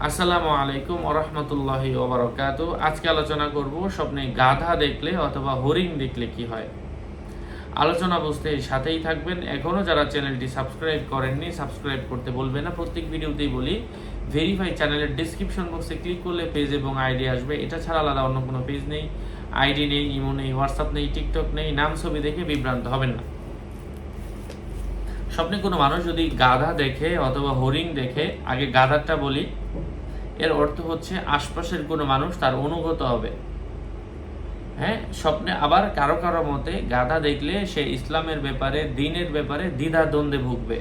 আসসালামু আলাইকুম ওয়া রাহমাতুল্লাহি ওয়া বারাকাতুহু। আজকে আলোচনা করব স্বপ্নে গাধা দেখলে অথবা হরিণ দেখলে কি হয়। আলোচনা বুঝতে সাথেই থাকবেন। এখনো যারা চ্যানেলটি সাবস্ক্রাইব করেননি সাবস্ক্রাইব করতে বলবেন না। প্রত্যেক ভিডিওতেই বলি ভেরিফাই চ্যানেলের ডেসক্রিপশন বক্সে ক্লিক করলে পেজ এবং আইডি আসবে। এটা ছাড়া আলাদা অন্য কোনো পেজ নেই, আইডি নেই, ইমো নেই, হোয়াটসঅ্যাপ নেই, টিকটক নেই। নাম ছবি দেখে বিভ্রান্ত হবেন না। স্বপ্নে কোনো মানুষ যদি গাধা দেখে অথবা হরিণ দেখে, আগে গাধাটা বলি, এর অর্থ হচ্ছে আশপাশের কোনো মানুষ তার অনুগত হবে। হ্যাঁ, স্বপ্নে আবার কারো কারো মতে গাধা দেখলে সে ইসলামের ব্যাপারে, দ্বীনের ব্যাপারে দ্বিধা দ্বন্দ্বে ভুগবে।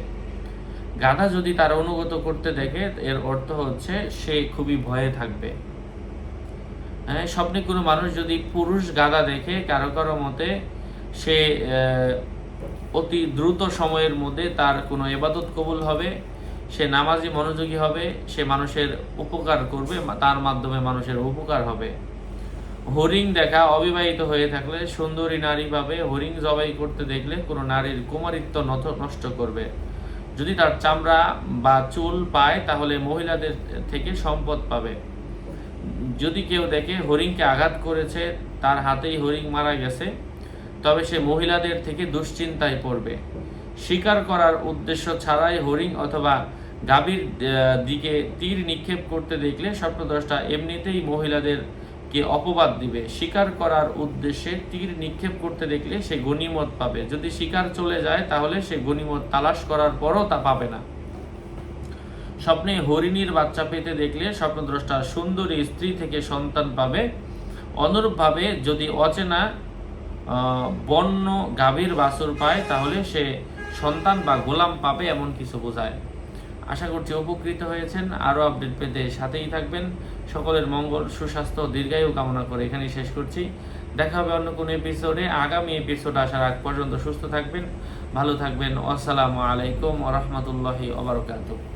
গাধা যদি তার অনুগত করতে দেখে, এর অর্থ হচ্ছে সে খুবই ভয়ে থাকবে। হ্যাঁ, স্বপ্নে কোনো মানুষ যদি পুরুষ গাধা দেখে, কারো কারো মতে সে অতি দ্রুত সময়ের মধ্যে তার কোনো ইবাদত কবুল হবে, সে নামাজি মনোযোগী হবে, সে মানুষের উপকার করবে, তার মাধ্যমে মানুষের উপকার হবে। হরিণ দেখা অবিবাহিত হয়ে থাকলে সুন্দরী নারী পাবে। হরিণ জবাই করতে দেখলে কোনো নারীর কুমারিত্ব নষ্ট করবে। যদি তার চামড়া বা চুল পায় তাহলে মহিলাদের থেকে সম্পদ পাবে। যদি কেউ দেখে হরিণকে আঘাত করেছে, তার হাতেই হরিণ মারা গেছে, তবে সে মহিলাদের থেকে দুশ্চিন্তায় পড়বে। শিকার করার উদ্দেশ্য ছাড়াই হরিণ অথবা গাভীর দিকে তীর নিক্ষেপ করতে দেখলে স্বপ্নদ্রষ্টা এমনিতেই মহিলাদেরকে অপবাদ দিবে। শিকার করার উদ্দেশ্যে তীর নিক্ষেপ করতে দেখলে সে গনিমত পাবে। যদি শিকার চলে যায় তাহলে সে গনিমত তালাশ করার পরও তা পাবে না। স্বপ্নে হরিণীর বাচ্চা পেতে দেখলে স্বপ্নদ্রষ্টা সুন্দরী স্ত্রী থেকে সন্তান পাবে। অনুরূপভাবে যদি অচেনা বন্য গাভীর বাছুর পায় তাহলে সে সন্তান বা গোলাম পাবে, এমন কিছু বোঝায়। আশা করছি উপকৃত হয়েছেন। আরও আপডেট পেতে সাথেই থাকবেন। সকলের মঙ্গল, সুস্বাস্থ্য, দীর্ঘায়ু কামনা করে এখানেই শেষ করছি। দেখা হবে অন্য কোনো এপিসোডে। আগামী এপিসোড আসার আগ পর্যন্ত সুস্থ থাকবেন, ভালো থাকবেন। আসসালামু আলাইকুম ওয়া রাহমাতুল্লাহি ওয়া বারাকাতুহু।